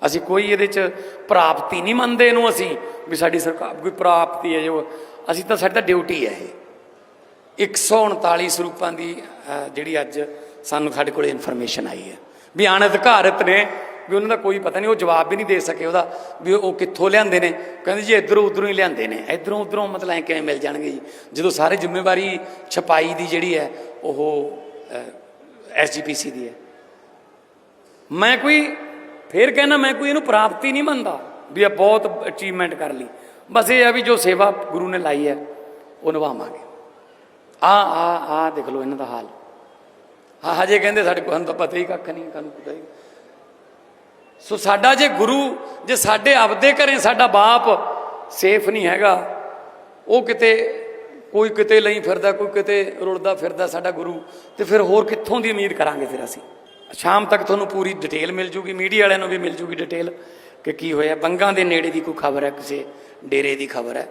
ਅਸੀਂ ਕੋਈ ਇਹਦੇ 'ਚ ਪ੍ਰਾਪਤੀ ਨਹੀਂ ਮੰਨਦੇ ਇਹਨੂੰ, ਅਸੀਂ ਵੀ ਸਾਡੀ ਸਰਕਾਰ ਕੋਈ ਪ੍ਰਾਪਤੀ ਹੈ ਜੋ, ਅਸੀਂ ਤਾਂ, ਸਾਡੀ ਤਾਂ ਡਿਊਟੀ ਹੈ ਇਹ। 139 ਸਰੂਪਾਂ ਦੀ ਜਿਹੜੀ ਅੱਜ ਸਾਨੂੰ ਸਾਡੇ ਕੋਲ ਇਨਫੋਰਮੇਸ਼ਨ ਆਈ ਹੈ ਵੀ ਅਣਅਧਿਕਾਰਤ ਨੇ, ਵੀ ਉਹਨਾਂ ਦਾ ਕੋਈ ਪਤਾ ਨਹੀਂ, ਉਹ ਜਵਾਬ ਵੀ ਨਹੀਂ ਦੇ ਸਕੇ ਉਹਦਾ ਵੀ ਉਹ ਕਿੱਥੋਂ ਲਿਆਂਦੇ ਨੇ। ਕਹਿੰਦੇ ਜੀ ਇੱਧਰੋਂ ਉੱਧਰੋਂ ਹੀ ਲਿਆਂਦੇ ਨੇ, ਇੱਧਰੋਂ ਉੱਧਰੋਂ ਮਤਲਬ ਐਂ ਕਿਵੇਂ ਮਿਲ ਜਾਣਗੇ ਜੀ, ਜਦੋਂ ਸਾਰੀ ਜ਼ਿੰਮੇਵਾਰੀ ਛਪਾਈ ਦੀ ਜਿਹੜੀ ਹੈ ਉਹ SGPC ਦੀ ਹੈ। ਮੈਂ ਕੋਈ ਫਿਰ ਕਹਿੰਦਾ, ਮੈਂ ਕੋਈ ਇਹਨੂੰ ਪ੍ਰਾਪਤੀ ਨਹੀਂ ਮੰਨਦਾ ਵੀ ਇਹ ਬਹੁਤ ਅਚੀਵਮੈਂਟ ਕਰ ਲਈ, ਬਸ ਇਹ ਆ ਵੀ ਜੋ ਸੇਵਾ ਗੁਰੂ ਨੇ ਲਾਈ ਹੈ ਉਹ ਨਿਭਾਵਾਂਗੇ। ਆ ਦੇਖ ਲਓ ਇਹਨਾਂ ਦਾ ਹਾਲ। ਹਜੇ ਕਹਿੰਦੇ ਸਾਡੇ ਕੋਲ ਤਾਂ ਪਤਾ ਹੀ ਕੱਖ ਨਹੀਂ, ਸਾਨੂੰ ਪਤਾ ਹੀ। ਸੋ ਸਾਡਾ ਜੇ ਗੁਰੂ, ਜੇ ਸਾਡੇ ਆਪਦੇ ਘਰੇ ਸਾਡਾ ਬਾਪ ਸੇਫ ਨਹੀਂ ਹੈਗਾ, ਉਹ ਕਿਤੇ ਕੋਈ ਕਿਤੇ ਲਈ ਫਿਰਦਾ, ਕੋਈ ਕਿਤੇ ਰੁਲਦਾ ਫਿਰਦਾ ਸਾਡਾ ਗੁਰੂ, ਤੇ ਫਿਰ ਹੋਰ ਕਿੱਥੋਂ ਦੀ ਉਮੀਦ ਕਰਾਂਗੇ ਫਿਰ ਅਸੀਂ। ਸ਼ਾਮ ਤੱਕ ਤੁਹਾਨੂੰ ਪੂਰੀ ਡਿਟੇਲ ਮਿਲ ਜੂਗੀ, ਮੀਡੀਆ ਵਾਲਿਆਂ ਨੂੰ ਵੀ ਮਿਲ ਜੂਗੀ ਡਿਟੇਲ ਕਿ ਕੀ ਹੋਇਆ। ਬੰਗਾਂ ਦੇ ਨੇੜੇ ਦੀ ਕੋਈ ਖਬਰ ਹੈ, ਕਿਸੇ ਡੇਰੇ ਦੀ ਖਬਰ ਹੈ।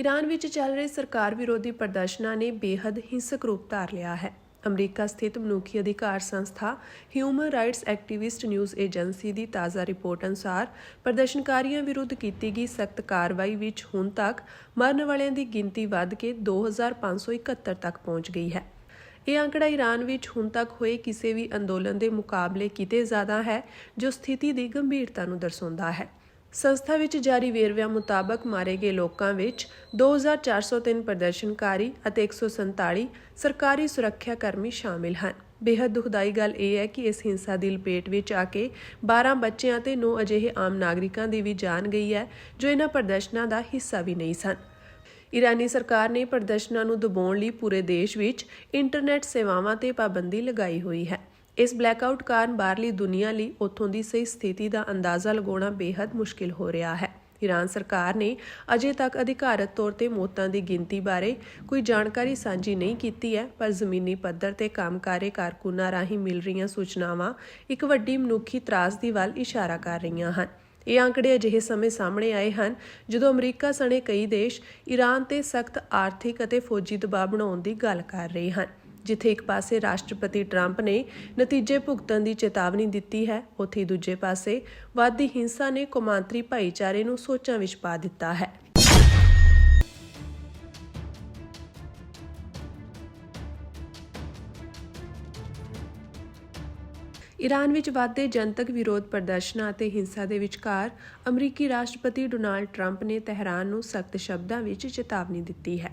ਈਰਾਨ ਵਿੱਚ ਚੱਲ ਰਹੇ ਸਰਕਾਰ ਵਿਰੋਧੀ ਪ੍ਰਦਰਸ਼ਨਾਂ ਨੇ ਬੇਹੱਦ ਹਿੰਸਕ ਰੂਪ ਧਾਰ ਲਿਆ ਹੈ। ਅਮਰੀਕਾ ਸਥਿਤ ਮਨੁੱਖੀ ਅਧਿਕਾਰ ਸੰਸਥਾ human rights activist news agency ਦੀ ਤਾਜ਼ਾ ਰਿਪੋਰਟ ਅਨੁਸਾਰ ਪ੍ਰਦਰਸ਼ਨਕਾਰੀਆਂ ਵਿਰੁੱਧ ਕੀਤੀ ਗਈ ਸਖਤ ਕਾਰਵਾਈ ਵਿੱਚ ਹੁਣ ਤੱਕ ਮਰਨ ਵਾਲਿਆਂ ਦੀ ਗਿਣਤੀ ਵੱਧ ਕੇ 2571 ਤੱਕ ਪਹੁੰਚ ਗਈ ਹੈ। ਇਹ ਅੰਕੜਾ ਈਰਾਨ ਵਿੱਚ ਹੁਣ ਤੱਕ ਹੋਏ ਕਿਸੇ ਵੀ ਅੰਦੋਲਨ ਦੇ ਮੁਕਾਬਲੇ ਕਿਤੇ ਜ਼ਿਆਦਾ ਹੈ, ਜੋ ਸਥਿਤੀ ਦੀ ਗੰਭੀਰਤਾ ਨੂੰ ਦਰਸਾਉਂਦਾ ਹੈ। ਸੰਸਥਾ ਵਿੱਚ ਜਾਰੀ ਵੇਰਵਿਆਂ ਮੁਤਾਬਕ ਮਾਰੇ ਗਏ ਲੋਕਾਂ ਵਿੱਚ 2403 ਪ੍ਰਦਰਸ਼ਨਕਾਰੀ ਅਤੇ 147 ਸਰਕਾਰੀ ਸੁਰੱਖਿਆ ਕਰਮੀ ਸ਼ਾਮਿਲ ਹਨ। ਬੇਹੱਦ ਦੁਖਦਾਈ ਗੱਲ ਇਹ ਹੈ ਕਿ ਇਸ ਹਿੰਸਾ ਦੀ ਲਪੇਟ ਵਿੱਚ ਆ ਕੇ 12 ਬੱਚਿਆਂ ਤੇ 9 ਅਜਿਹੇ ਆਮ ਨਾਗਰਿਕਾਂ ਦੀ ਵੀ ਜਾਨ ਗਈ ਹੈ ਜੋ ਇਹਨਾਂ ਪ੍ਰਦਰਸ਼ਨਾਂ ਦਾ ਹਿੱਸਾ ਵੀ ਨਹੀਂ ਸਨ। ਈਰਾਨੀ ਸਰਕਾਰ ਨੇ ਪ੍ਰਦਰਸ਼ਨਾਂ ਨੂੰ ਦਬਾਉਣ ਲਈ ਪੂਰੇ ਦੇਸ਼ ਵਿੱਚ ਇੰਟਰਨੈਟ ਸੇਵਾਵਾਂ ਤੇ ਪਾਬੰਦੀ ਲਗਾਈ ਹੋਈ ਹੈ। ਇਸ ਬਲੈਕਆਊਟ ਕਾਰਨ ਬਾਹਰਲੀ ਦੁਨੀਆ ਲਈ ਉੱਥੋਂ ਦੀ ਸਹੀ ਸਥਿਤੀ ਦਾ ਅੰਦਾਜ਼ਾ ਲਗਾਉਣਾ ਬੇਹੱਦ ਮੁਸ਼ਕਿਲ ਹੋ ਰਿਹਾ ਹੈ। ਈਰਾਨ ਸਰਕਾਰ ਨੇ ਅਜੇ ਤੱਕ ਅਧਿਕਾਰਤ ਤੌਰ ਤੇ ਮੌਤਾਂ ਦੀ ਗਿਣਤੀ ਬਾਰੇ ਕੋਈ ਜਾਣਕਾਰੀ ਸਾਂਝੀ ਨਹੀਂ ਕੀਤੀ ਹੈ, ਪਰ ਜ਼ਮੀਨੀ ਪੱਧਰ ਤੇ ਕੰਮਕਾਰੇ ਕਾਰਕੁਨਾਂ ਰਾਹੀਂ ਮਿਲ ਰਹੀਆਂ ਸੂਚਨਾਵਾਂ ਇੱਕ ਵੱਡੀ ਮਨੁੱਖੀ ਤਰਾਸਦੀ ਵੱਲ ਇਸ਼ਾਰਾ ਕਰ ਰਹੀਆਂ ਹਨ। ਇਹ ਅੰਕੜੇ ਅਜਿਹੇ ਸਮੇਂ ਸਾਹਮਣੇ ਆਏ ਹਨ ਜਦੋਂ ਅਮਰੀਕਾ ਸਣੇ ਕਈ ਦੇਸ਼ ਈਰਾਨ ਤੇ ਸਖਤ ਆਰਥਿਕ ਅਤੇ ਫੌਜੀ ਦਬਾਅ ਬਣਾਉਣ ਦੀ ਗੱਲ ਕਰ ਰਹੇ ਹਨ। ਜਿੱਥੇ ਇੱਕ ਪਾਸੇ ਰਾਸ਼ਟਰਪਤੀ ਟਰੰਪ ਨੇ ਨਤੀਜੇ ਭੁਗਤਣ ਦੀ ਚੇਤਾਵਨੀ ਦਿੱਤੀ ਹੈ, ਉੱਥੇ ਦੂਜੇ ਪਾਸੇ ਵੱਧਦੀ ਹਿੰਸਾ ਨੇ ਕੌਮਾਂਤਰੀ ਭਾਈਚਾਰੇ ਨੂੰ ਸੋਚਾਂ ਵਿੱਚ ਪਾ ਦਿੱਤਾ ਹੈ। ਈਰਾਨ ਵਿੱਚ ਵੱਧਦੇ ਜਨਤਕ ਵਿਰੋਧ ਪ੍ਰਦਰਸ਼ਨਾਂ ਅਤੇ ਹਿੰਸਾ ਦੇ ਵਿਚਕਾਰ ਅਮਰੀਕੀ ਰਾਸ਼ਟਰਪਤੀ ਡੋਨਾਲਡ ਟਰੰਪ ਨੇ ਤਹਿਰਾਨ ਨੂੰ ਸਖਤ ਸ਼ਬਦਾਂ ਵਿੱਚ ਚੇਤਾਵਨੀ ਦਿੱਤੀ ਹੈ।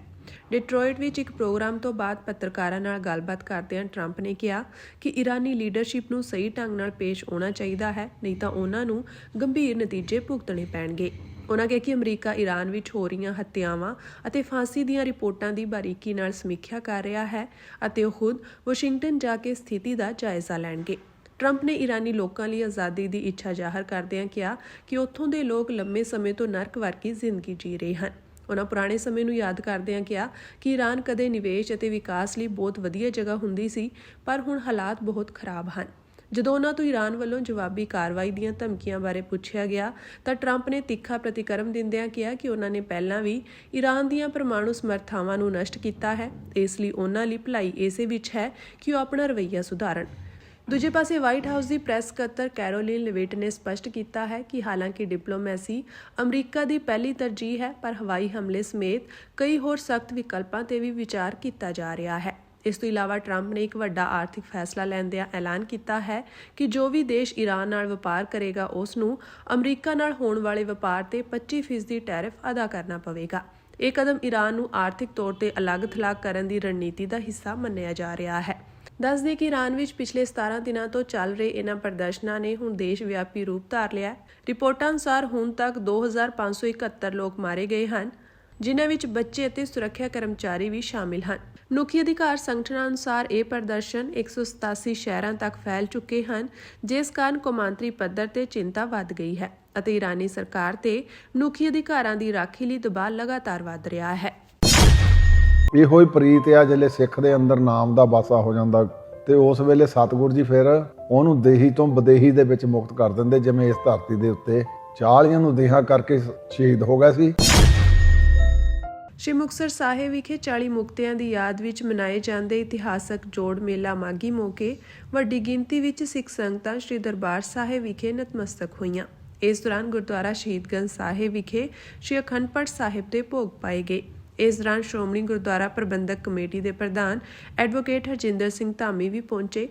ਡਿਟਰੋਇਟ ਵਿੱਚ ਇੱਕ ਪ੍ਰੋਗਰਾਮ ਤੋਂ ਬਾਅਦ ਪੱਤਰਕਾਰਾਂ ਨਾਲ ਗੱਲਬਾਤ ਕਰਦਿਆਂ ਟਰੰਪ ਨੇ ਕਿਹਾ ਕਿ ਈਰਾਨੀ ਲੀਡਰਸ਼ਿਪ ਨੂੰ ਸਹੀ ਢੰਗ ਨਾਲ ਪੇਸ਼ ਆਉਣਾ ਚਾਹੀਦਾ ਹੈ, ਨਹੀਂ ਤਾਂ ਉਹਨਾਂ ਨੂੰ ਗੰਭੀਰ ਨਤੀਜੇ ਭੁਗਤਣੇ ਪੈਣਗੇ। ਉਨ੍ਹਾਂ ਕਿਹਾ ਕਿ ਅਮਰੀਕਾ ਈਰਾਨ ਵਿੱਚ ਹੋ ਰਹੀਆਂ ਹੱਤਿਆਵਾਂ ਅਤੇ ਫਾਂਸੀ ਦੀਆਂ ਰਿਪੋਰਟਾਂ ਦੀ ਬਾਰੀਕੀ ਨਾਲ ਸਮੀਖਿਆ ਕਰ ਰਿਹਾ ਹੈ ਅਤੇ ਉਹ ਖੁਦ ਵਾਸ਼ਿੰਗਟਨ ਜਾ ਕੇ ਸਥਿਤੀ ਦਾ ਜਾਇਜ਼ਾ ਲੈਣਗੇ। ਟਰੰਪ ਨੇ ਈਰਾਨੀ ਲੋਕਾਂ ਲਈ ਆਜ਼ਾਦੀ ਦੀ ਇੱਛਾ ਜ਼ਾਹਰ ਕਰਦਿਆਂ ਕਿਹਾ ਕਿ ਉੱਥੋਂ ਦੇ ਲੋਕ ਲੰਮੇ ਸਮੇਂ ਤੋਂ ਨਰਕ ਵਰਗੀ ਜ਼ਿੰਦਗੀ ਜੀ ਰਹੇ ਹਨ। ਉਨ੍ਹਾਂ ਪੁਰਾਣੇ ਸਮੇਂ ਨੂੰ ਯਾਦ ਕਰਦਿਆਂ ਕਿਹਾ ਕਿ ਈਰਾਨ ਕਦੇ ਨਿਵੇਸ਼ ਅਤੇ ਵਿਕਾਸ ਲਈ ਬਹੁਤ ਵਧੀਆ ਜਗ੍ਹਾ ਹੁੰਦੀ ਸੀ, ਪਰ ਹੁਣ ਹਾਲਾਤ ਬਹੁਤ ਖਰਾਬ ਹਨ। ਜਦੋਂ ਉਨ੍ਹਾਂ ਤੋਂ ਈਰਾਨ ਵੱਲੋਂ ਜਵਾਬੀ ਕਾਰਵਾਈ ਦੀਆਂ ਧਮਕੀਆਂ ਬਾਰੇ ਪੁੱਛਿਆ ਗਿਆ ਤਾਂ ਟਰੰਪ ਨੇ ਤਿੱਖਾ ਪ੍ਰਤੀਕਰਮ ਦਿੰਦਿਆਂ ਕਿਹਾ ਕਿ ਉਨ੍ਹਾਂ ਨੇ ਪਹਿਲਾਂ ਵੀ ਈਰਾਨ ਦੀਆਂ ਪਰਮਾਣੂ ਸਮਰੱਥਾਵਾਂ ਨੂੰ ਨਸ਼ਟ ਕੀਤਾ ਹੈ, ਇਸ ਲਈ ਉਨ੍ਹਾਂ ਲਈ ਭਲਾਈ ਇਸੇ ਵਿੱਚ ਹੈ ਕਿ ਉਹ ਆਪਣਾ ਰਵੱਈਆ ਸੁਧਾਰਨ। ਦੂਜੇ ਪਾਸੇ ਵਾਈਟ ਹਾਊਸ ਦੀ ਪ੍ਰੈਸ ਸਕੱਤਰ ਕੈਰੋਲਿਨ ਲੇਵਿਟ ਨੇ ਸਪਸ਼ਟ ਕੀਤਾ ਹੈ ਕਿ ਹਾਲਾਂਕਿ ਡਿਪਲੋਮੈਸੀ ਅਮਰੀਕਾ ਦੀ ਪਹਿਲੀ ਤਰਜੀਹ ਹੈ, ਪਰ ਹਵਾਈ ਹਮਲੇ ਸਮੇਤ ਕਈ ਹੋਰ ਸਖਤ ਵਿਕਲਪਾਂ ਤੇ ਵੀ ਵਿਚਾਰ ਕੀਤਾ ਜਾ ਰਿਹਾ ਹੈ। ਇਸ ਤੋਂ ਇਲਾਵਾ ਟਰੰਪ ਨੇ ਇੱਕ ਵੱਡਾ ਆਰਥਿਕ ਫੈਸਲਾ ਲੈਂਦਿਆਂ ਐਲਾਨ ਕੀਤਾ ਹੈ ਕਿ ਜੋ ਵੀ ਦੇਸ਼ ਈਰਾਨ ਨਾਲ ਵਪਾਰ ਕਰੇਗਾ ਉਸ ਨੂੰ ਅਮਰੀਕਾ ਨਾਲ ਹੋਣ ਵਾਲੇ ਵਪਾਰ ਤੇ 25% ਟੈਰਿਫ ਅਦਾ ਕਰਨਾ ਪਵੇਗਾ। ਇਹ ਕਦਮ ਈਰਾਨ ਨੂੰ ਆਰਥਿਕ ਤੌਰ ਤੇ ਅਲੱਗ-ਥਲੱਗ ਕਰਨ ਦੀ ਰਣਨੀਤੀ ਦਾ ਹਿੱਸਾ ਮੰਨਿਆ ਜਾ ਰਿਹਾ ਹੈ। ਦੱਸ ਦੇ ਕਿ ਈਰਾਨ ਵਿੱਚ ਪਿਛਲੇ 17 ਦਿਨਾਂ ਤੋਂ ਚੱਲ ਰਹੇ ਇਹਨਾਂ ਪ੍ਰਦਰਸ਼ਨਾਂ ਨੇ ਹੁਣ ਦੇਸ਼ ਵਿਆਪੀ ਰੂਪ ਧਾਰ ਲਿਆ ਹੈ। ਰਿਪੋਰਟਾਂ ਅਨੁਸਾਰ ਹੁਣ ਤੱਕ 2571 ਲੋਕ ਮਾਰੇ ਗਏ ਹਨ, ਜਿਨ੍ਹਾਂ ਵਿੱਚ ਬੱਚੇ ਅਤੇ ਸੁਰੱਖਿਆ ਕਰਮਚਾਰੀ ਵੀ ਸ਼ਾਮਿਲ ਹਨ। ਮਨੁੱਖੀ ਅਧਿਕਾਰ ਸੰਗਠਨਾਂ ਅਨੁਸਾਰ ਇਹ ਪ੍ਰਦਰਸ਼ਨ 187 ਸ਼ਹਿਰਾਂ ਤੱਕ ਫੈਲ ਚੁੱਕੇ ਹਨ, ਜਿਸ ਕਾਰਨ ਕੌਮਾਂਤਰੀ ਪੱਧਰ ਤੇ ਚਿੰਤਾ ਵੱਧ ਗਈ ਹੈ ਅਤੇ ਈਰਾਨੀ ਸਰਕਾਰ ਤੇ ਮਨੁੱਖੀ ਅਧਿਕਾਰਾਂ ਦੀ ਰਾਖੀ ਲਈ ਦਬਾਅ ਲਗਾਤਾਰ ਵੱਧ ਰਿਹਾ ਹੈ। ਇਹੋ ਹੀ ਪ੍ਰੀਤ ਆ ਜਿਹੜੇ ਸਿੱਖ ਦੇ ਅੰਦਰ ਨਾਮ ਦਾ ਵਾਸਾ ਹੋ ਜਾਂਦਾ ਤੇ ਉਸ ਵੇਲੇ ਸਤਿਗੁਰੂ ਜੀ ਫਿਰ ਉਹਨੂੰ ਦੇਹੀ ਤੋਂ ਵਿਦੇਹੀ ਦੇ ਵਿੱਚ ਮੁਕਤ ਕਰ ਦਿੰਦੇ, ਜਿਵੇਂ ਇਸ ਧਰਤੀ ਦੇ ਉੱਤੇ 40 ਨੂੰ ਦੇਹਾਂ ਕਰਕੇ ਸ਼ਹੀਦ ਹੋ ਗਿਆ ਸੀ। ਸ਼੍ਰੀ ਮੁਕਤਸਰ ਸਾਹਿਬ ਵਿਖੇ 40 ਮੁਕਤਿਆਂ ਦੀ ਯਾਦ ਵਿੱਚ ਮਨਾਏ ਜਾਂਦੇ ਇਤਿਹਾਸਕ ਜੋੜ ਮੇਲਾ ਮਾਘੀ ਮੌਕੇ ਵੱਡੀ ਗਿਣਤੀ ਵਿੱਚ ਸਿੱਖ ਸੰਗਤਾਂ ਸ਼੍ਰੀ ਦਰਬਾਰ ਸਾਹਿਬ ਵਿਖੇ ਨਤਮਸਤਕ ਹੋਈਆਂ। ਇਸ ਦੌਰਾਨ ਗੁਰਦੁਆਰਾ ਸ਼ਹੀਦਗੰਜ ਸਾਹਿਬ ਵਿਖੇ ਸ਼੍ਰੀ ਅਖੰਡ ਪਾਠ ਸਾਹਿਬ ਦੇ ਭੋਗ ਪਾਏ ਗਏ। ਇਸ ਦੌਰਾਨ ਸ਼੍ਰੋਮਣੀ ਗੁਰਦੁਆਰਾ ਪ੍ਰਬੰਧਕ ਕਮੇਟੀ ਦੇ ਪ੍ਰਧਾਨ ਐਡਵੋਕੇਟ ਹਰਜਿੰਦਰ ਸਿੰਘ ਧਾਮੀ ਵੀ ਪਹੁੰਚੇ।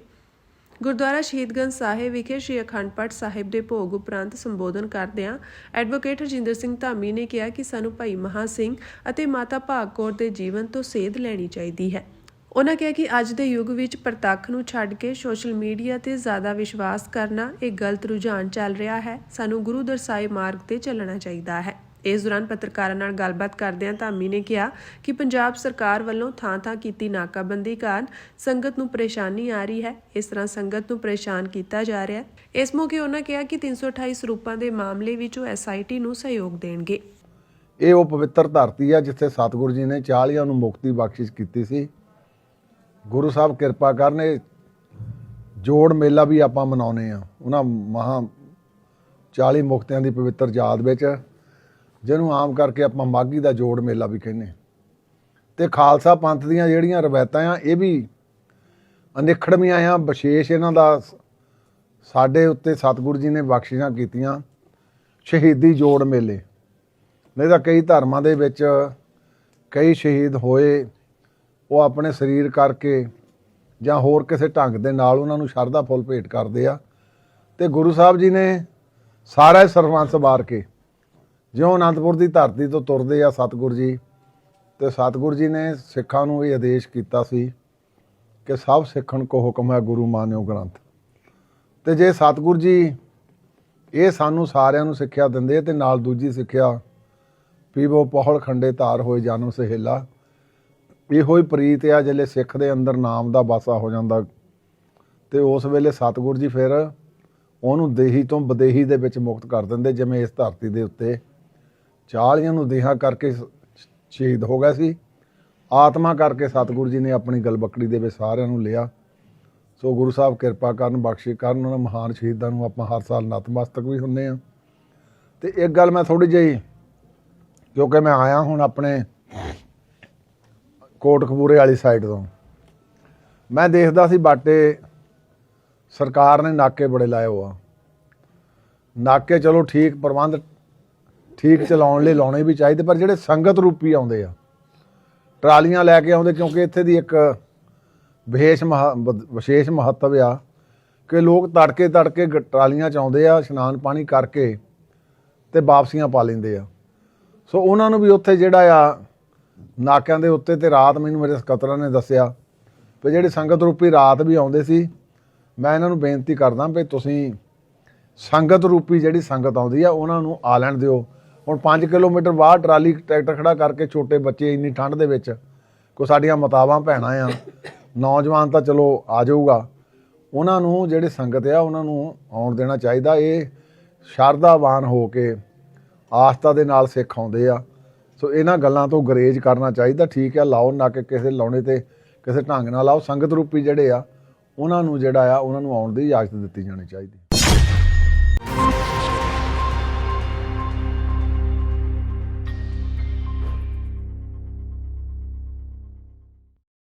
ਗੁਰਦੁਆਰਾ ਸ਼ਹੀਦਗੰਜ ਸਾਹਿਬ ਵਿਖੇ ਸ਼੍ਰੀ ਅਖੰਡ ਪਾਠ ਸਾਹਿਬ ਦੇ ਭੋਗ ਉਪਰੰਤ ਸੰਬੋਧਨ ਕਰਦਿਆਂ ਐਡਵੋਕੇਟ ਹਰਜਿੰਦਰ ਸਿੰਘ ਧਾਮੀ ਨੇ ਕਿਹਾ ਕਿ ਸਾਨੂੰ ਭਾਈ ਮਹਾਂ ਸਿੰਘ ਅਤੇ ਮਾਤਾ ਭਾਗ ਕੌਰ ਦੇ ਜੀਵਨ ਤੋਂ ਸੇਧ ਲੈਣੀ ਚਾਹੀਦੀ ਹੈ। ਉਨ੍ਹਾਂ ਕਿਹਾ ਕਿ ਅੱਜ ਦੇ ਯੁੱਗ ਵਿੱਚ ਪ੍ਰਤੱਖ ਨੂੰ ਛੱਡ ਕੇ ਸੋਸ਼ਲ ਮੀਡੀਆ ਤੇ ਜ਼ਿਆਦਾ ਵਿਸ਼ਵਾਸ ਕਰਨਾ ਇੱਕ ਗਲਤ ਰੁਝਾਨ ਚੱਲ ਰਿਹਾ ਹੈ। ਸਾਨੂੰ ਗੁਰੂ ਦਰਸਾਏ ਮਾਰਗ ਤੇ ਚੱਲਣਾ ਚਾਹੀਦਾ ਹੈ। ਇਸ ਦੌਰਾਨ ਪੱਤਰਕਾਰਾਂ ਨਾਲ ਗੱਲਬਾਤ ਕਰਦਿਆਂ ਧਾਮੀ ਨੇ ਕਿਹਾ ਕਿ ਪੰਜਾਬ ਸਰਕਾਰ ਵੱਲੋਂ ਥਾਂ-ਥਾਂ ਕੀਤੀ ਨਾਕਾਬੰਦੀ ਕਾਰਨ ਸੰਗਤ ਨੂੰ ਪਰੇਸ਼ਾਨੀ ਆ ਰਹੀ ਹੈ। ਇਸ ਤਰ੍ਹਾਂ ਸੰਗਤ ਨੂੰ ਪਰੇਸ਼ਾਨ ਕੀਤਾ ਜਾ ਰਿਹਾ ਹੈ। ਇਸ ਮੌਕੇ ਉਹਨਾਂ ਕਿਹਾ ਕਿ 328 ਸਰੂਪਾਂ ਦੇ ਮਾਮਲੇ ਵਿੱਚ ਉਹ SIT ਨੂੰ ਸਹਿਯੋਗ ਦੇਣਗੇ। ਇਹ ਉਹ ਪਵਿੱਤਰ ਧਰਤੀ ਆ ਜਿੱਥੇ ਸਤਿਗੁਰੂ ਜੀ ਨੇ 40 ਨੂੰ ਮੁਕਤੀ ਬਖਸ਼ਿਸ਼ ਕੀਤੀ ਸੀ। ਗੁਰੂ ਸਾਹਿਬ ਕਿਰਪਾ ਕਰਨ, ਜੋੜ ਮੇਲਾ ਵੀ ਆਪਾਂ ਮਨਾਉਂਦੇ ਆ ਉਹਨਾਂ ਮਹਾ 40 ਮੁਕਤਿਆਂ ਦੀ ਪਵਿੱਤਰ ਯਾਦ ਵਿੱਚ। ਜਿਹਨੂੰ ਆਮ ਕਰਕੇ ਆਪਾਂ ਮਾਘੀ ਦਾ ਜੋੜ ਮੇਲਾ ਵੀ ਕਹਿੰਦੇ। ਤੇ ਖਾਲਸਾ ਪੰਥ ਦੀਆਂ ਜਿਹੜੀਆਂ ਰਵਾਇਤਾਂ ਆ ਇਹ ਵੀ ਅਨਿਖੜਵੀਆਂ ਆ। ਵਿਸ਼ੇਸ਼ ਇਹਨਾਂ ਦਾ ਸਾਡੇ ਉੱਤੇ ਸਤਿਗੁਰੂ ਜੀ ਨੇ ਬਖਸ਼ਿਸ਼ਾਂ ਕੀਤੀਆਂ ਸ਼ਹੀਦੀ ਜੋੜ ਮੇਲੇ। ਨਹੀਂ ਤਾਂ ਕਈ ਧਰਮਾਂ ਦੇ ਵਿੱਚ ਕਈ ਸ਼ਹੀਦ ਹੋਏ, ਉਹ ਆਪਣੇ ਸਰੀਰ ਕਰਕੇ ਜਾਂ ਹੋਰ ਕਿਸੇ ਢੰਗ ਦੇ ਨਾਲ ਉਹਨਾਂ ਨੂੰ ਸ਼ਰਧਾ ਫੁੱਲ ਭੇਟ ਕਰਦੇ ਆ। ਤੇ ਗੁਰੂ ਸਾਹਿਬ ਜੀ ਨੇ ਸਾਰਾ ਸਰਬੰਸ ਵਾਰ ਕੇ ਜਿਉਂ ਅਨੰਦਪੁਰ ਦੀ ਧਰਤੀ ਤੋਂ ਤੁਰਦੇ ਆ ਸਤਿਗੁਰੂ ਜੀ, ਤੇ ਸਤਿਗੁਰੂ ਜੀ ਨੇ ਸਿੱਖਾਂ ਨੂੰ ਇਹ ਆਦੇਸ਼ ਕੀਤਾ ਸੀ ਕਿ ਸਭ ਸਿੱਖਣ ਕੋ ਹੁਕਮ ਹੈ ਗੁਰੂ ਮਾਨਿਓ ਗ੍ਰੰਥ। ਤੇ ਜੇ ਸਤਿਗੁਰੂ ਜੀ ਇਹ ਸਾਨੂੰ ਸਾਰਿਆਂ ਨੂੰ ਸਿੱਖਿਆ ਦਿੰਦੇ ਤੇ ਨਾਲ ਦੂਜੀ ਸਿੱਖਿਆ ਪੀਵੋ ਪਹੁਲ ਖੰਡੇ ਧਾਰ ਹੋਏ ਜਨਮ ਸਹੇਲਾ, ਇਹੋ ਹੀ ਪ੍ਰੀਤ ਆ ਜਿਹੜੇ ਸਿੱਖ ਦੇ ਅੰਦਰ ਨਾਮ ਦਾ ਵਾਸਾ ਹੋ ਜਾਂਦਾ। ਤੇ ਉਸ ਵੇਲੇ ਸਤਿਗੁਰੂ ਜੀ ਫਿਰ ਉਹਨੂੰ ਦੇਹੀ ਤੋਂ ਵਿਦੇਹੀ ਦੇ ਵਿੱਚ ਮੁਕਤ ਕਰ ਦਿੰਦੇ। ਜਿਵੇਂ ਇਸ ਧਰਤੀ ਦੇ ਉੱਤੇ 40 ਨੂੰ ਦੇਹਾਂ ਕਰਕੇ ਸ਼ਹੀਦ ਹੋ ਗਿਆ ਸੀ, ਆਤਮਾ ਕਰਕੇ ਸਤਿਗੁਰੂ ਜੀ ਨੇ ਆਪਣੀ ਗਲਬਕੜੀ ਦੇ ਵਿੱਚ ਸਾਰਿਆਂ ਨੂੰ ਲਿਆ। ਸੋ ਗੁਰੂ ਸਾਹਿਬ ਕਿਰਪਾ ਕਰਨ, ਬਖਸ਼ਿਸ਼ ਕਰਨ ਉਹਨਾਂ ਮਹਾਨ ਸ਼ਹੀਦਾਂ ਨੂੰ। ਆਪਾਂ ਹਰ ਸਾਲ ਨਤਮਸਤਕ ਵੀ ਹੁੰਦੇ ਹਾਂ। ਤੇ ਇੱਕ ਗੱਲ ਮੈਂ ਥੋੜ੍ਹੀ ਜਿਹੀ, ਕਿਉਂਕਿ ਮੈਂ ਆਇਆ ਹੁਣ ਆਪਣੇ ਕੋਟਕਪੂਰੇ ਵਾਲੀ ਸਾਈਡ ਤੋਂ, ਮੈਂ ਦੇਖਦਾ ਸੀ ਬਾਟੇ ਸਰਕਾਰ ਨੇ ਨਾਕੇ ਬੜੇ ਲਾਏ ਹੋਆ। ਨਾਕੇ ਚਲੋ ਠੀਕ ਪ੍ਰਬੰਧ ਠੀਕ ਚਲਾਉਣ ਲਈ ਲਾਉਣੇ ਵੀ ਚਾਹੀਦੇ, ਪਰ ਜਿਹੜੇ ਸੰਗਤ ਰੂਪੀ ਆਉਂਦੇ ਆ, ਟਰਾਲੀਆਂ ਲੈ ਕੇ ਆਉਂਦੇ, ਕਿਉਂਕਿ ਇੱਥੇ ਦੀ ਇੱਕ ਵਿਸ਼ੇਸ਼ ਮਹੱਤਵ ਆ ਕਿ ਲੋਕ ਤੜਕੇ ਟਰਾਲੀਆਂ 'ਚ ਆਉਂਦੇ ਆ, ਇਸ਼ਨਾਨ ਪਾਣੀ ਕਰਕੇ ਤੇ ਵਾਪਸੀਆਂ ਪਾ ਲੈਂਦੇ ਆ। ਸੋ ਉਹਨਾਂ ਨੂੰ ਵੀ ਉੱਥੇ ਜਿਹੜਾ ਆ ਨਾਕਿਆਂ ਦੇ ਉੱਤੇ ਤੇ ਰਾਤ, ਮੈਨੂੰ ਮੇਰੇ ਸਕੱਤਰਾਂ ਨੇ ਦੱਸਿਆ ਵੀ ਜਿਹੜੀ ਸੰਗਤ ਰੂਪੀ ਰਾਤ ਵੀ ਆਉਂਦੇ ਸੀ। ਮੈਂ ਇਹਨਾਂ ਨੂੰ ਬੇਨਤੀ ਕਰਦਾ ਵੀ ਤੁਸੀਂ ਸੰਗਤ ਰੂਪੀ ਜਿਹੜੀ ਸੰਗਤ ਆਉਂਦੀ ਆ ਉਹਨਾਂ ਨੂੰ ਆ ਲੈਣ ਦਿਓ। ਹੁਣ 5 ਕਿਲੋਮੀਟਰ ਬਾਹਰ ਟਰਾਲੀ ਟਰੈਕਟਰ ਖੜਾ ਕਰਕੇ ਛੋਟੇ ਬੱਚੇ ਇੰਨੀ ਠੰਡ ਦੇ ਵਿੱਚ, ਕੋਈ ਸਾਡੀਆਂ ਮਾਤਾਵਾਂ ਭੈਣਾਂ ਆ, ਨੌਜਵਾਨ ਤਾਂ ਚਲੋ ਆ ਜਾਊਗਾ, ਉਹਨਾਂ ਨੂੰ ਜਿਹੜੇ ਸੰਗਤ ਆ ਉਹਨਾਂ ਨੂੰ ਆਉਣ ਦੇਣਾ ਚਾਹੀਦਾ। ਇਹ ਸ਼ਰਧਾਵਾਨ ਹੋ ਕੇ ਆਸਥਾ ਦੇ ਨਾਲ ਸਿੱਖ ਆਉਂਦੇ ਆ। ਸੋ ਇਹਨਾਂ ਗੱਲਾਂ ਤੋਂ ਗੁਰੇਜ਼ ਕਰਨਾ ਚਾਹੀਦਾ। ਠੀਕ ਆ, ਲਾਓ ਨਾ ਕਿ ਕਿਸੇ ਲਾਉਣੇ ਤੇ ਕਿਸੇ ਢੰਗ ਨਾਲ ਲਾਓ। ਸੰਗਤ ਰੂਪੀ ਜਿਹੜੇ ਆ ਉਹਨਾਂ ਨੂੰ ਜਿਹੜਾ ਆ ਉਹਨਾਂ ਨੂੰ ਆਉਣ ਦੀ ਇਜਾਜ਼ਤ ਦਿੱਤੀ ਜਾਣੀ ਚਾਹੀਦੀ।